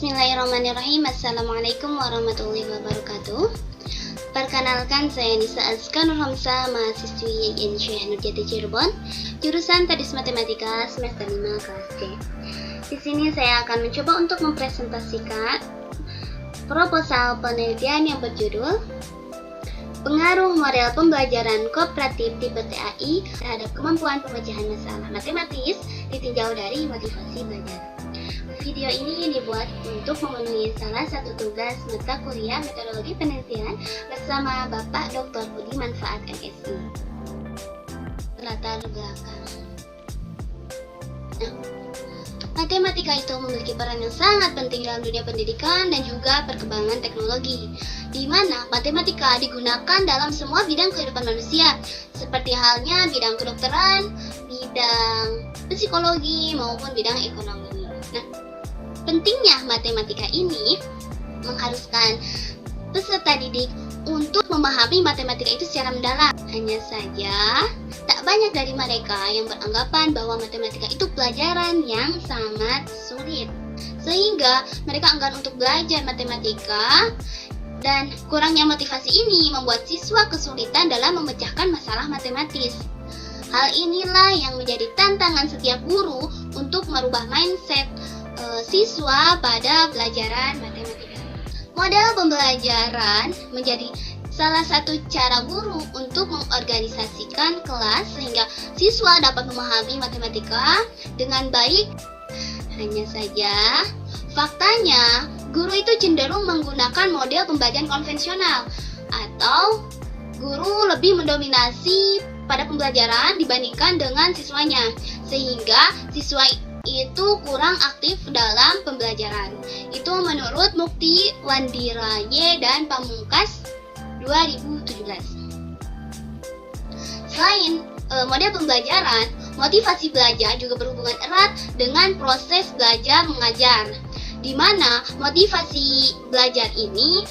Bismillahirrahmanirrahim. Assalamualaikum warahmatullahi wabarakatuh. Perkenalkan, saya Nisa Azka Nurhamsa, mahasiswi YIN Syekh Nurjati Cirebon, jurusan Tadis Matematika semester 5 kelas C. Di sini saya akan mencoba untuk mempresentasikan proposal penelitian yang berjudul Pengaruh model pembelajaran kooperatif tipe TAI terhadap kemampuan pemecahan masalah matematis ditinjau dari motivasi belajar. Video ini dibuat untuk memenuhi salah satu tugas mata kuliah metodologi penelitian bersama Bapak Dr. Budi Manfaat MSI. Latar belakang. Matematika itu memiliki peran yang sangat penting dalam dunia pendidikan dan juga perkembangan teknologi, di mana matematika digunakan dalam semua bidang kehidupan manusia, seperti halnya bidang kedokteran, bidang psikologi, maupun bidang ekonomi. Nah, pentingnya matematika ini mengharuskan peserta didik untuk memahami matematika itu secara mendalam. Hanya saja, tak banyak dari mereka yang beranggapan bahwa matematika itu pelajaran yang sangat sulit, sehingga mereka enggan untuk belajar matematika, dan kurangnya motivasi ini membuat siswa kesulitan dalam memecahkan masalah matematis. Hal inilah yang menjadi tantangan setiap guru untuk merubah mindset siswa pada pelajaran matematika. Model pembelajaran menjadi salah satu cara guru untuk mengorganisasikan kelas sehingga siswa dapat memahami matematika dengan baik. Hanya saja, faktanya guru itu cenderung menggunakan model pembelajaran konvensional, atau guru lebih mendominasi pada pembelajaran dibandingkan dengan siswanya, sehingga siswa itu kurang aktif dalam pembelajaran. Itu menurut Mukti, Wandiraye, dan Pamungkas 2017. Selain model pembelajaran, motivasi belajar juga berhubungan erat dengan proses belajar mengajar, di mana motivasi belajar ini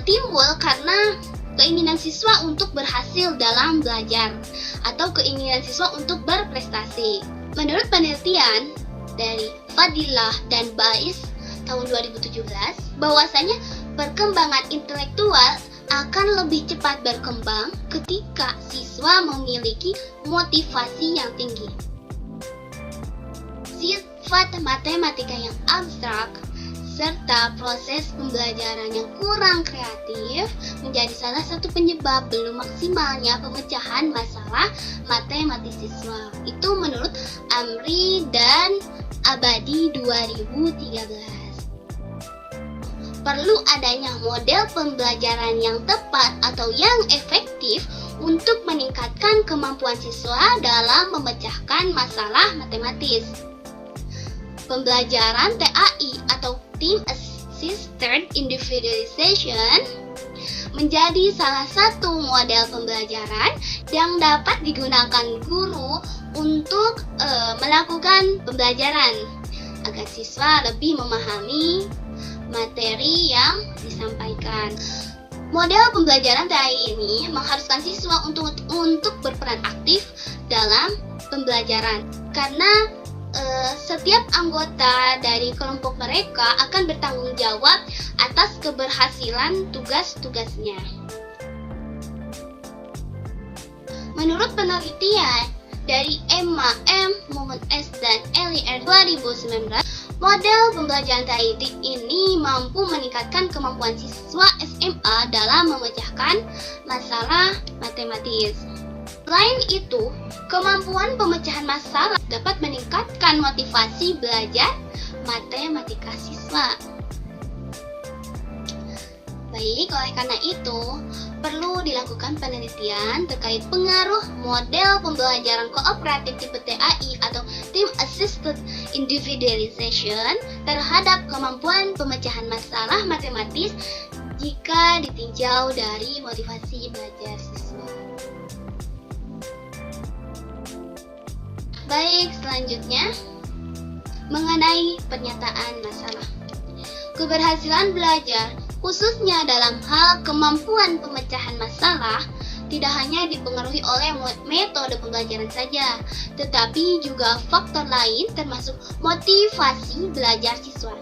timbul karena keinginan siswa untuk berhasil dalam belajar atau keinginan siswa untuk berprestasi. Menurut penelitian dari Fadilah dan Bais tahun 2017, bahwasanya perkembangan intelektual akan lebih cepat berkembang ketika siswa memiliki motivasi yang tinggi. Sifat matematika yang abstrak serta proses pembelajaran yang kurang kreatif menjadi salah satu penyebab belum maksimalnya pemecahan masalah matematis siswa. Itu menurut Amri dan Abadi 2013. Perlu adanya model pembelajaran yang tepat atau yang efektif untuk meningkatkan kemampuan siswa dalam memecahkan masalah matematis. Pembelajaran TAI atau Team Assisted Individualization menjadi salah satu model pembelajaran yang dapat digunakan guru untuk melakukan pembelajaran agar siswa lebih memahami materi yang disampaikan. Model pembelajaran TAI ini mengharuskan siswa untuk berperan aktif dalam pembelajaran, karena setiap anggota dari kelompok mereka akan bertanggung jawab atas keberhasilan tugas-tugasnya. Menurut penelitian dari Emma M, Muhammad S, dan Eli R 2019, model pembelajaran TAI ini mampu meningkatkan kemampuan siswa SMA dalam memecahkan masalah matematis. Selain itu, kemampuan pemecahan masalah dapat meningkatkan motivasi belajar matematika siswa. Baik, oleh karena itu, perlu dilakukan penelitian terkait pengaruh model pembelajaran kooperatif tipe TAI atau Team Assisted Individualization terhadap kemampuan pemecahan masalah matematis jika ditinjau dari motivasi belajar siswa. Baik, selanjutnya mengenai pernyataan masalah. Keberhasilan belajar, khususnya dalam hal kemampuan pemecahan masalah, tidak hanya dipengaruhi oleh metode pembelajaran saja, tetapi juga faktor lain termasuk motivasi belajar siswa.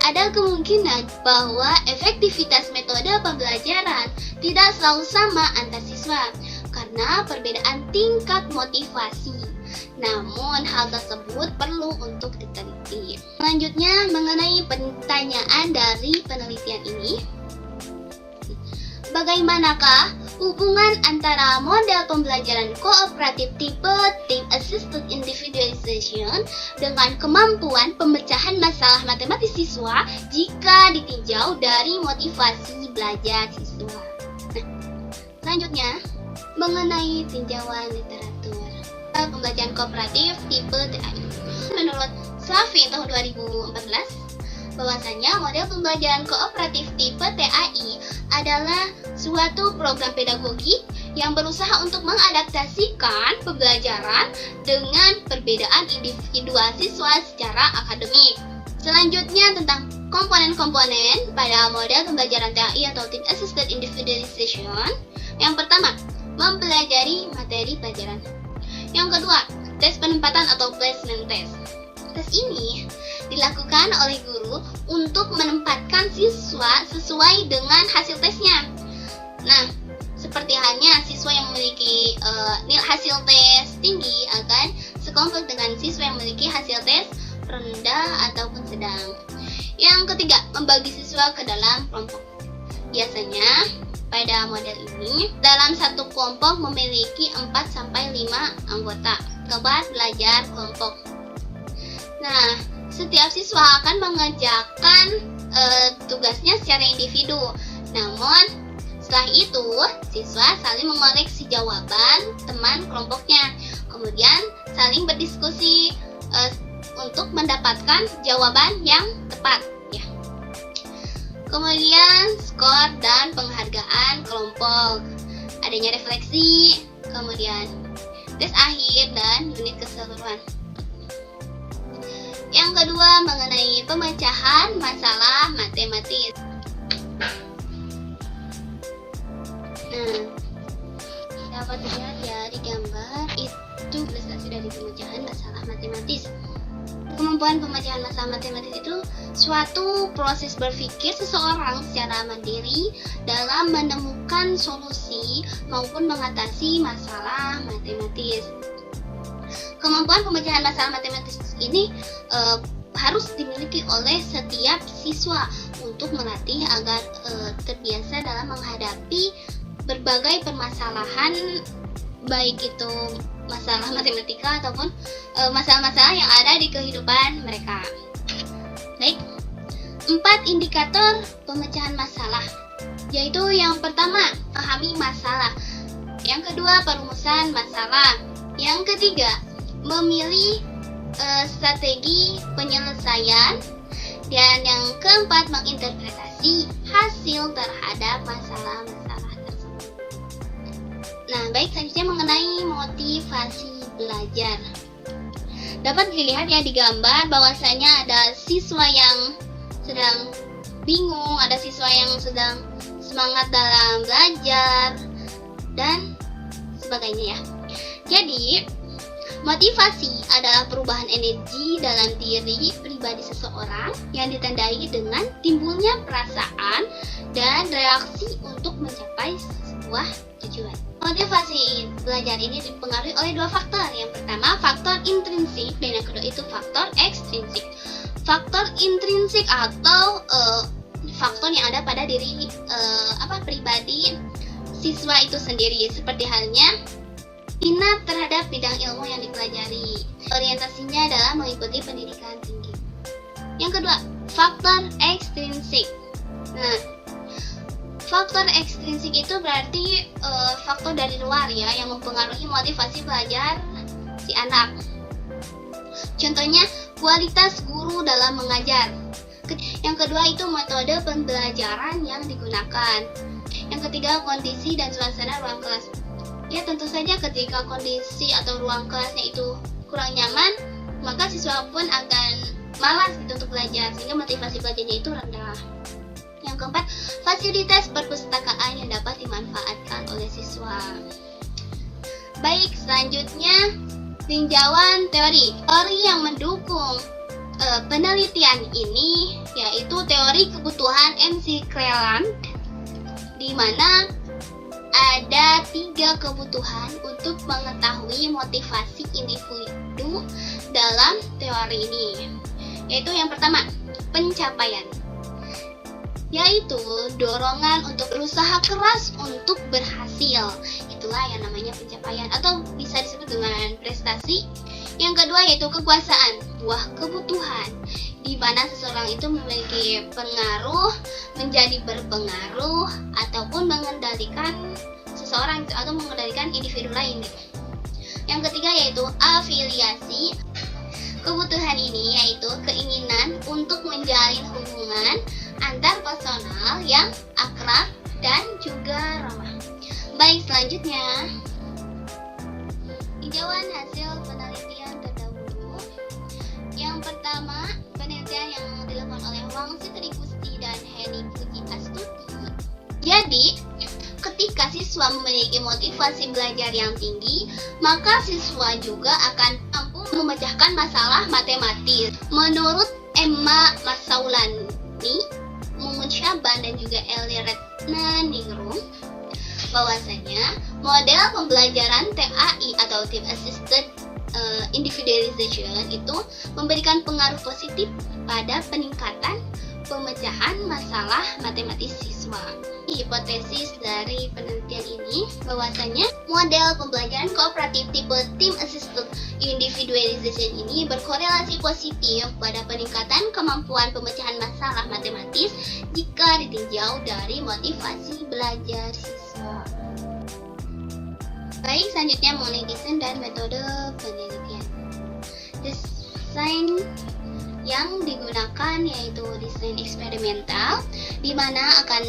Ada kemungkinan bahwa efektivitas metode pembelajaran tidak selalu sama antar siswa karena perbedaan tingkat motivasi. Namun, hal tersebut perlu untuk diteliti. Selanjutnya, mengenai pertanyaan dari penelitian ini, bagaimanakah hubungan antara model pembelajaran kooperatif tipe Team Assisted Individualization dengan kemampuan pemecahan masalah matematis siswa jika ditinjau dari motivasi belajar siswa? Nah, selanjutnya, mengenai tinjauan literatur pembelajaran kooperatif tipe TAI. Menurut Slavi tahun 2014, bahwasanya model pembelajaran kooperatif tipe TAI adalah suatu program pedagogik yang berusaha untuk mengadaptasikan pembelajaran dengan perbedaan individual siswa secara akademik. Selanjutnya tentang komponen-komponen pada model pembelajaran TAI atau Team Assisted Individualization. Yang pertama, mempelajari materi pelajaran. Yang kedua, tes penempatan atau placement test. Tes ini dilakukan oleh guru untuk menempatkan siswa sesuai dengan hasil tesnya. Nah, seperti halnya siswa yang memiliki hasil tes tinggi akan sekelompok dengan siswa yang memiliki hasil tes rendah ataupun sedang. Yang ketiga, membagi siswa ke dalam kelompok. Biasanya pada model ini, dalam satu kelompok memiliki 4-5 anggota. Tempat belajar kelompok. Nah, setiap siswa akan mengerjakan tugasnya secara individu. Namun, setelah itu, siswa saling mengoreksi jawaban teman kelompoknya. Kemudian, saling berdiskusi untuk mendapatkan jawaban yang tepat. Kemudian skor dan penghargaan kelompok, adanya refleksi, kemudian tes akhir dan unit keseluruhan. Yang kedua, mengenai pemecahan masalah matematis. Nah, dapat dilihat ya di gambar itu prestasi dari pemecahan masalah matematis. Kemampuan pemecahan masalah matematis itu suatu proses berpikir seseorang secara mandiri dalam menemukan solusi maupun mengatasi masalah matematis. Kemampuan pemecahan masalah matematis ini harus dimiliki oleh setiap siswa untuk melatih agar terbiasa dalam menghadapi berbagai permasalahan, baik itu masalah matematika ataupun masalah-masalah yang ada di kehidupan mereka. Baik, 4 indikator pemecahan masalah, yaitu yang pertama, pahami masalah. Yang kedua, perumusan masalah. Yang ketiga, memilih strategi penyelesaian. Dan yang keempat, menginterpretasi hasil terhadap masalah-masalah tersebut. Nah, baik, selanjutnya mengenai motivasi belajar. Dapat dilihat ya di gambar bahwasanya ada siswa yang sedang bingung, ada siswa yang sedang semangat dalam belajar, dan sebagainya ya. Jadi, motivasi adalah perubahan energi dalam diri pribadi seseorang yang ditandai dengan timbulnya perasaan dan reaksi untuk mencapai sebuah tujuan. Motivasi belajar ini dipengaruhi oleh 2 faktor. Yang pertama, faktor intrinsik, dan yang kedua itu faktor ekstrinsik. Faktor intrinsik atau faktor yang ada pada diri pribadi siswa itu sendiri, seperti halnya minat terhadap bidang ilmu yang dipelajari. Orientasinya adalah mengikuti pendidikan tinggi. Yang kedua, faktor ekstrinsik. Nah, faktor ekstrinsik itu berarti faktor dari luar ya yang mempengaruhi motivasi belajar si anak. Contohnya, kualitas guru dalam mengajar. Yang kedua itu metode pembelajaran yang digunakan. Yang ketiga, kondisi dan suasana ruang kelas. Ya, tentu saja ketika kondisi atau ruang kelasnya itu kurang nyaman, maka siswa pun akan malas gitu untuk belajar, sehingga motivasi belajarnya itu rendah. Yang keempat, fasilitas perpustakaan yang dapat dimanfaatkan oleh siswa. Baik, selanjutnya tinjauan teori. Teori yang mendukung penelitian ini yaitu teori kebutuhan MC Cleland, di mana ada 3 kebutuhan untuk mengetahui motivasi individu dalam teori ini. Yaitu yang pertama, pencapaian, yaitu dorongan untuk berusaha keras untuk berhasil. Itulah yang namanya pencapaian, atau bisa disebut dengan prestasi. Yang kedua yaitu kekuasaan, buah kebutuhan, di mana seseorang itu memiliki pengaruh, menjadi berpengaruh, ataupun mengendalikan seseorang atau mengendalikan individu lain. Yang ketiga yaitu afiliasi. Kebutuhan ini yaitu keinginan untuk menjalin hubungan antar personal yang akrab dan juga ramah. Baik, selanjutnya tinjauan hasil penelitian terdahulu. Yang pertama, penelitian yang dilakukan oleh Wang Sitrikusti dan Heni Puji Astuti. Jadi, ketika siswa memiliki motivasi belajar yang tinggi, maka siswa juga akan mampu memecahkan masalah matematis. Menurut Emma Masaulani, Mumun Syaban, dan juga Eli Retnaningrum, bahwasanya model pembelajaran TAI atau Team Assisted Individualization itu memberikan pengaruh positif pada peningkatan pemecahan masalah matematis siswa. Hipotesis dari penelitian ini bahwasanya model pembelajaran kooperatif tipe Team Assisted Individualization ini berkorelasi positif pada peningkatan kemampuan pemecahan masalah matematis jika ditinjau dari motivasi belajar siswa. Baik, selanjutnya mengenai desain dan metode penelitian. Desain yang digunakan yaitu desain eksperimental, di mana akan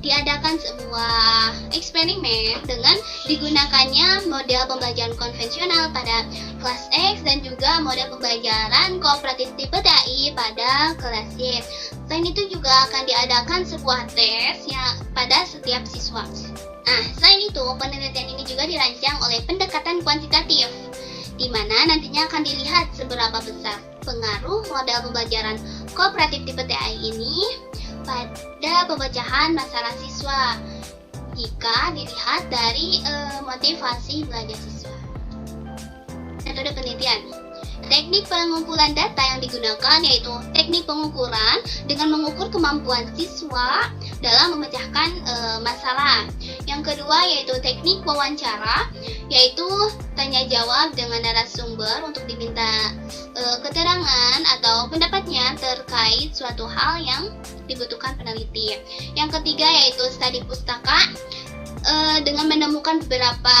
diadakan sebuah eksperimen dengan digunakannya model pembelajaran konvensional pada kelas X dan juga model pembelajaran kooperatif tipe TAI pada kelas Y. Selain itu juga akan diadakan sebuah tes pada setiap siswa. Nah, selain itu penelitian ini juga dirancang oleh pendekatan kuantitatif, di mana nantinya akan dilihat seberapa besar pengaruh model pembelajaran kooperatif tipe TAI ini pada pemecahan masalah siswa jika dilihat dari motivasi belajar siswa. Metode penelitian. Teknik pengumpulan data yang digunakan yaitu teknik pengukuran dengan mengukur kemampuan siswa dalam memecahkan masalah. Yang kedua yaitu teknik wawancara, yaitu tanya jawab dengan narasumber untuk diminta keterangan atau pendapatnya terkait suatu hal yang dibutuhkan peneliti. Yang ketiga yaitu studi pustaka, dengan menemukan beberapa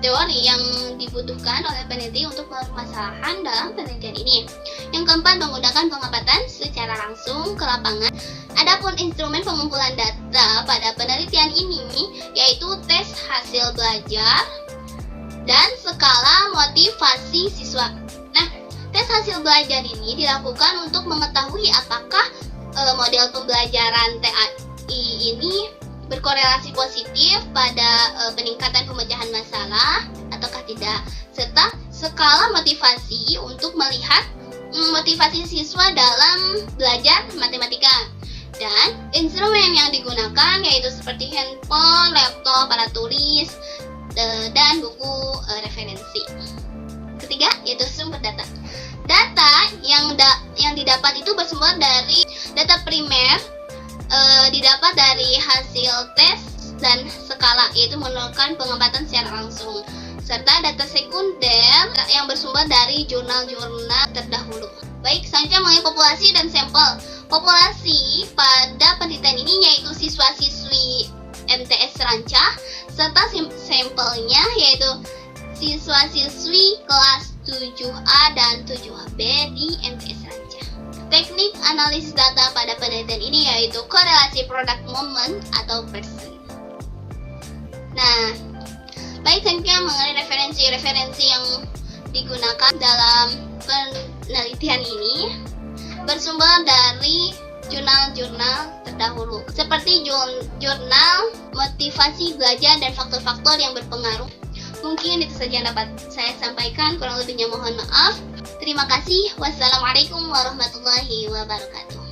teori yang dibutuhkan oleh peneliti untuk permasalahan dalam penelitian ini. Yang keempat, menggunakan pengamatan secara langsung ke lapangan. Adapun instrumen pengumpulan data pada penelitian ini yaitu tes hasil belajar dan skala motivasi siswa. Nah, tes hasil belajar ini dilakukan untuk mengetahui apakah model pembelajaran TAI ini berkorelasi positif pada peningkatan pemecahan masalah ataukah tidak, serta skala motivasi untuk melihat motivasi siswa dalam belajar matematika. Dan instrumen yang digunakan yaitu seperti handphone, laptop, alat tulis, dan buku referensi. Ketiga yaitu sumber data. Data yang didapat itu bersumber dari data primer, didapat dari hasil tes dan skala, yaitu menggunakan pengamatan secara langsung, serta data sekunder yang bersumber dari jurnal-jurnal terdahulu. Baik, selanjutnya mengenai populasi dan sampel. Populasi pada penelitian ini yaitu siswa-siswi MTS Rancah, serta sampelnya yaitu siswa-siswi kelas 7A dan 7B di MTS Rancah. Teknik analisis data pada penelitian ini yaitu korelasi product moment atau person. Nah, baik, selanjutnya mengenai referensi-referensi yang digunakan dalam penelitian ini bersumber dari jurnal-jurnal terdahulu, seperti jurnal motivasi belajar dan faktor-faktor yang berpengaruh Mungkin itu saja yang dapat saya sampaikan, kurang lebihnya mohon maaf. Terima kasih. Wassalamualaikum warahmatullahi wabarakatuh.